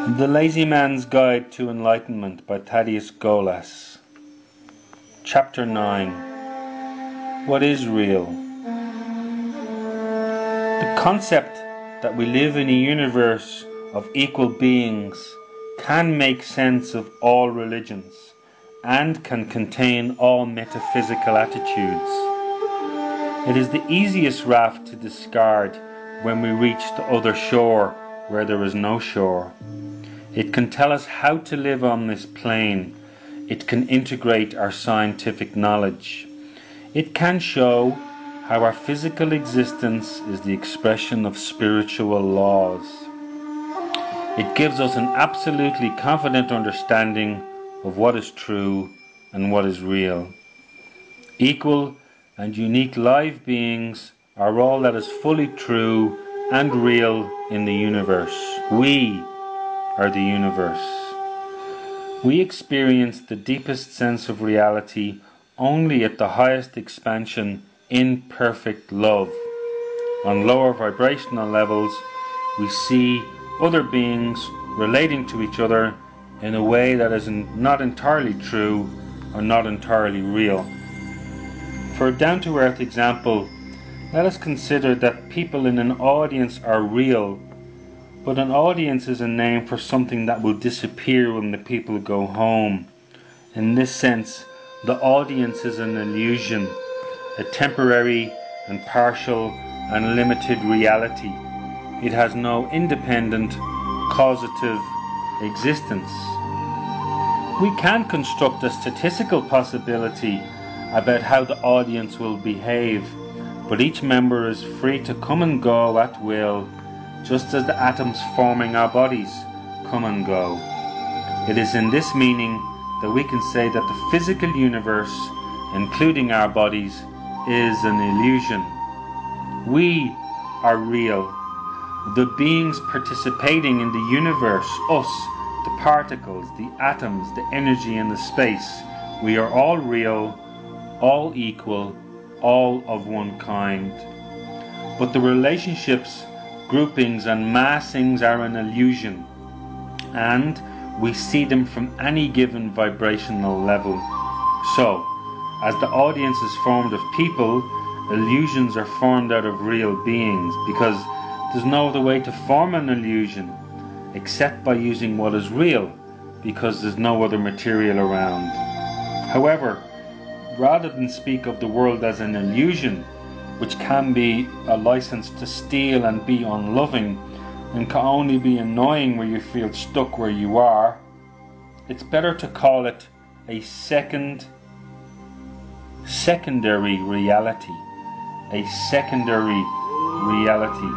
The Lazy Man's Guide to Enlightenment by Thaddeus Golas. Chapter 9. What is real? The concept that we live in a universe of equal beings can make sense of all religions and can contain all metaphysical attitudes. It is the easiest raft to discard when we reach the other shore where there is no shore. It can tell us how to live on this plane. It can integrate our scientific knowledge. It can show how our physical existence is the expression of spiritual laws. It gives us an absolutely confident understanding of what is true and what is real. Equal and unique live beings are all that is fully true and real in the universe. We are the universe. We experience the deepest sense of reality only at the highest expansion in perfect love. On lower vibrational levels, we see other beings relating to each other in a way that is not entirely true or not entirely real. For a down-to-earth example, let us consider that people in an audience are real, but an audience is a name for something that will disappear when the people go home. In this sense, the audience is an illusion, a temporary and partial and limited reality. It has no independent, causative existence. We can construct a statistical possibility about how the audience will behave, but each member is free to come and go at will, just as the atoms forming our bodies come and go. It is in this meaning that we can say that the physical universe, including our bodies, is an illusion. We are real. The beings participating in the universe, us, the particles, the atoms, the energy and the space, we are all real, all equal, all of one kind. But the relationships, groupings and massings are an illusion, and we see them from any given vibrational level. So, as the audience is formed of people, illusions are formed out of real beings, because there's no other way to form an illusion except by using what is real, because there's no other material around. However, rather than speak of the world as an illusion, which can be a license to steal and be unloving, and can only be annoying where you feel stuck where you are, it's better to call it a secondary reality. A secondary reality.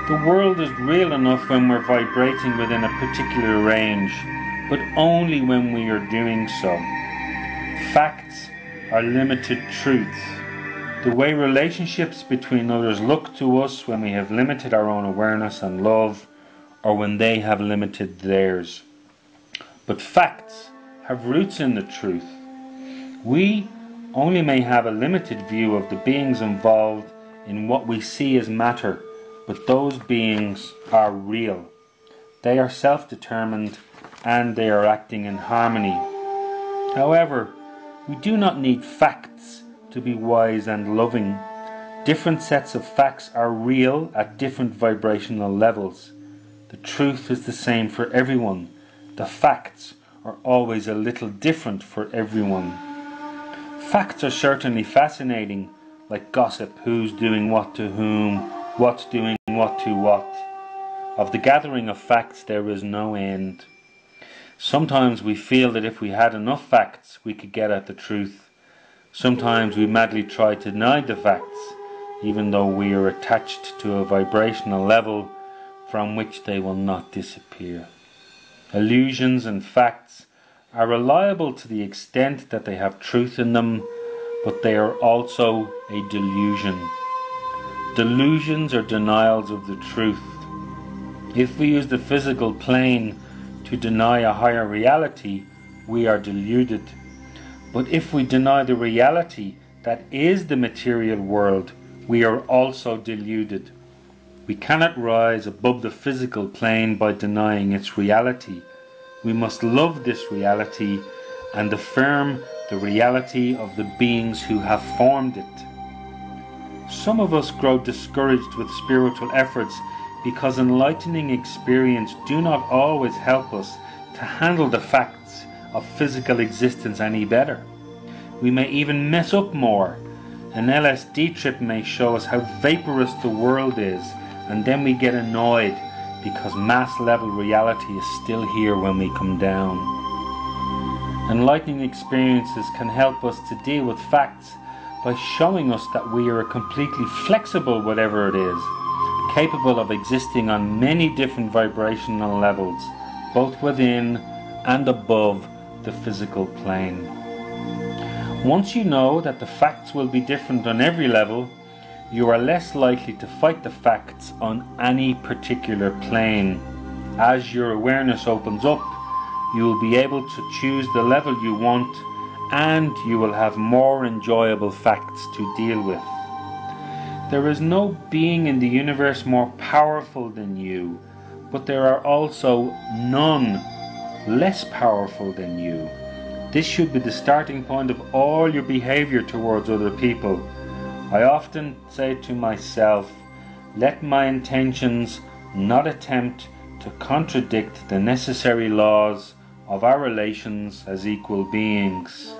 The world is real enough when we're vibrating within a particular range, but only when we are doing so. Facts are limited truths. The way relationships between others look to us when we have limited our own awareness and love, or when they have limited theirs. But facts have roots in the truth. We only may have a limited view of the beings involved in what we see as matter, but those beings are real. They are self-determined and they are acting in harmony. However, we do not need facts to be wise and loving. Different sets of facts are real at different vibrational levels. The truth is the same for everyone. The facts are always a little different for everyone. Facts are certainly fascinating, like gossip, who's doing what to whom, what's doing what to what. Of the gathering of facts there is no end. Sometimes we feel that if we had enough facts we could get at the truth. Sometimes we madly try to deny the facts, even though we are attached to a vibrational level from which they will not disappear. Illusions and facts are reliable to the extent that they have truth in them, but they are also a delusion. Delusions are denials of the truth. If we use the physical plane to deny a higher reality, we are deluded. But if we deny the reality that is the material world, we are also deluded. We cannot rise above the physical plane by denying its reality. We must love this reality and affirm the reality of the beings who have formed it. Some of us grow discouraged with spiritual efforts because enlightening experience do not always help us to handle the facts of physical existence any better. We may even mess up more. An LSD trip may show us how vaporous the world is, and then we get annoyed because mass level reality is still here when we come down. Enlightening experiences can help us to deal with facts by showing us that we are completely flexible, whatever it is, capable of existing on many different vibrational levels, both within and above the physical plane. Once you know that the facts will be different on every level, you are less likely to fight the facts on any particular plane. As your awareness opens up, you will be able to choose the level you want, and you will have more enjoyable facts to deal with. There is no being in the universe more powerful than you, but there are also none less powerful than you. This should be the starting point of all your behavior towards other people. I often say to myself, let my intentions not attempt to contradict the necessary laws of our relations as equal beings.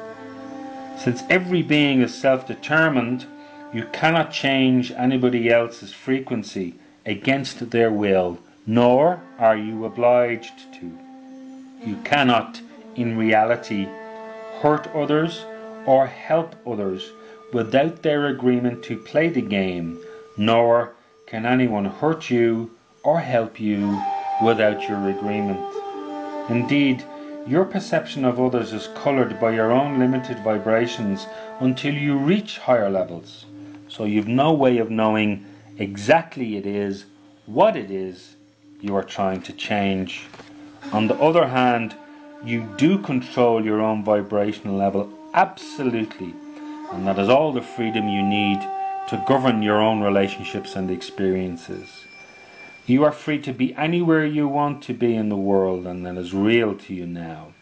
Since every being is self-determined, you cannot change anybody else's frequency against their will, nor are you obliged to. You cannot, in reality, hurt others or help others without their agreement to play the game, nor can anyone hurt you or help you without your agreement. Indeed, your perception of others is colored by your own limited vibrations until you reach higher levels. So you've no way of knowing exactly what it is you are trying to change. On the other hand, you do control your own vibrational level absolutely, and that is all the freedom you need to govern your own relationships and experiences. You are free to be anywhere you want to be in the world, and that is real to you now.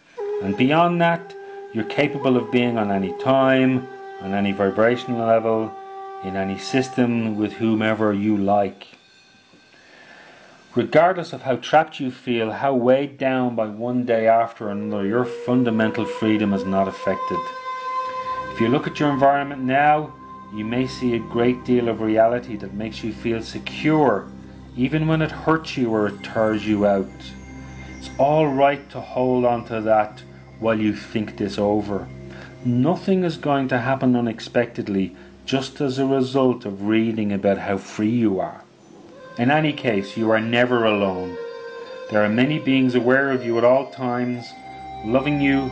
And beyond that, you're capable of being on any time, on any vibrational level, in any system with whomever you like. Regardless of how trapped you feel, how weighed down by one day after another, your fundamental freedom is not affected. If you look at your environment now, you may see a great deal of reality that makes you feel secure, even when it hurts you or it tires you out. It's all right to hold on to that while you think this over. Nothing is going to happen unexpectedly just as a result of reading about how free you are. In any case, you are never alone. There are many beings aware of you at all times, loving you,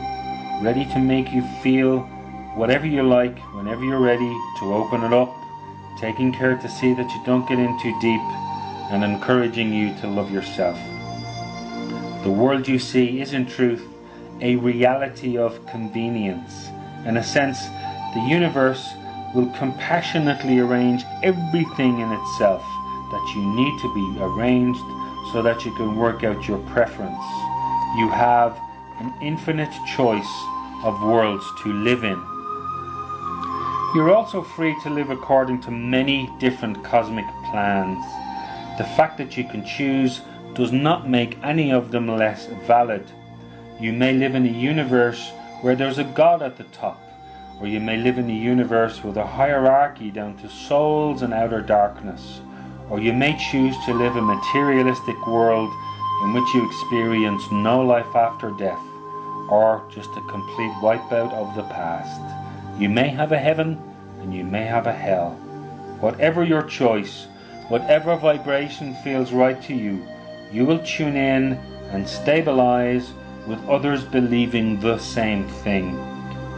ready to make you feel whatever you like whenever you're ready to open it up, taking care to see that you don't get in too deep, and encouraging you to love yourself. The world you see is in truth a reality of convenience. In a sense, the universe will compassionately arrange everything in itself that you need to be arranged so that you can work out your preference. You have an infinite choice of worlds to live in. You're also free to live according to many different cosmic plans. The fact that you can choose does not make any of them less valid. You may live in a universe where there's a God at the top, or you may live in a universe with a hierarchy down to souls and outer darkness, or you may choose to live a materialistic world in which you experience no life after death, or just a complete wipeout of the past. You may have a heaven and you may have a hell. Whatever your choice, whatever vibration feels right to you, you will tune in and stabilize with others believing the same thing.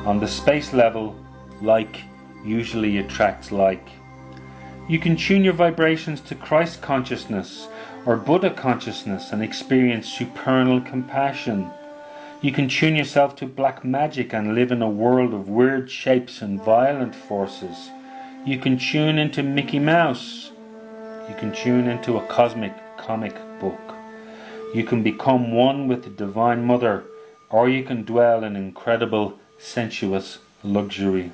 On the space level, like usually attracts like. You can tune your vibrations to Christ consciousness or Buddha consciousness and experience supernal compassion. You can tune yourself to black magic and live in a world of weird shapes and violent forces. You can tune into Mickey Mouse. You can tune into a cosmic comic book. You can become one with the Divine Mother, or you can dwell in incredible, sensuous luxury.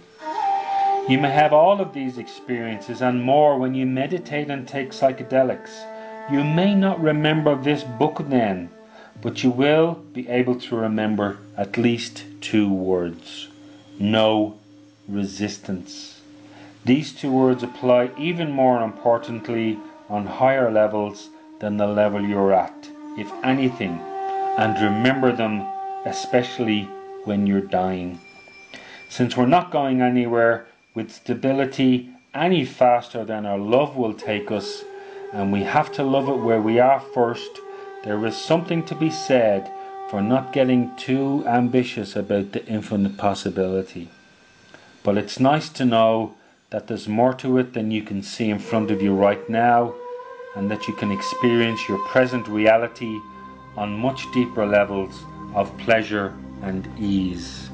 You may have all of these experiences and more when you meditate and take psychedelics. You may not remember this book then, but you will be able to remember at least 2 words. No resistance. These 2 words apply even more importantly on higher levels than the level you're at, if anything, and remember them especially when you're dying. Since we're not going anywhere with stability any faster than our love will take us, and we have to love it where we are first, there is something to be said for not getting too ambitious about the infinite possibility. But it's nice to know that there's more to it than you can see in front of you right now, and that you can experience your present reality on much deeper levels of pleasure and ease.